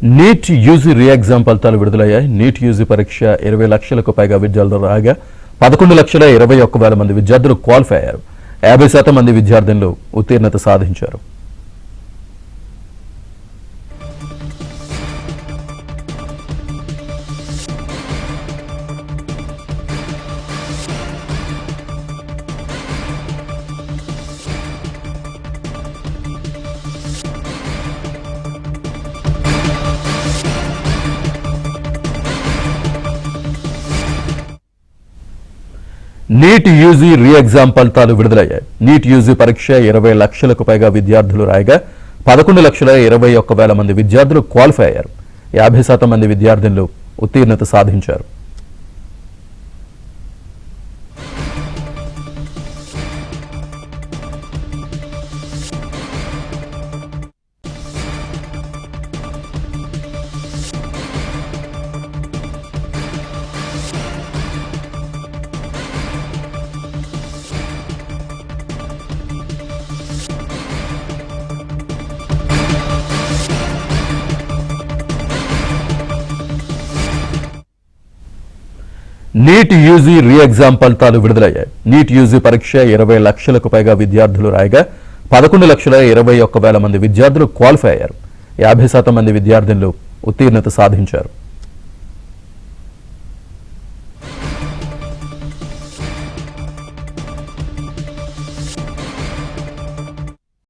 NEET UG re exam ఫలితాలు విడుదలయ్యాయి. NEET UG పరీక్ష 20 లక్షలకు పైగా విద్యార్థులు రాగా 11,21,000 మంది విద్యార్థులు క్వాలిఫై అయ్యారు. 50% మంది విద్యార్థులు ఉత్తీర్ణత సాధించారు. నీట్ యూజీ రీ ఎగ్జామ్ ఫలితాలు విడుదలయ్యాయి. నీట్ యూజీ పరీక్ష 20 లక్షలకు పైగా విద్యార్థులు రాయగా 11,21,000 మంది విద్యార్థులు క్వాలిఫై అయ్యారు. 50% మంది విద్యార్థులు ఉత్తీర్ణత సాధించారు. నీట్ యూజీ రీ ఎగ్జామ్ ఫలితాలు విడుదలయ్యాయి. నీట్ యూజీ పరీక్ష 20 లక్షలకు పైగా విద్యార్థులు రాయగా 11,21,000 మంది విద్యార్థులు క్వాలిఫై అయ్యారు. 50% మంది విద్యార్థులు ఉత్తీర్ణత సాధించారు.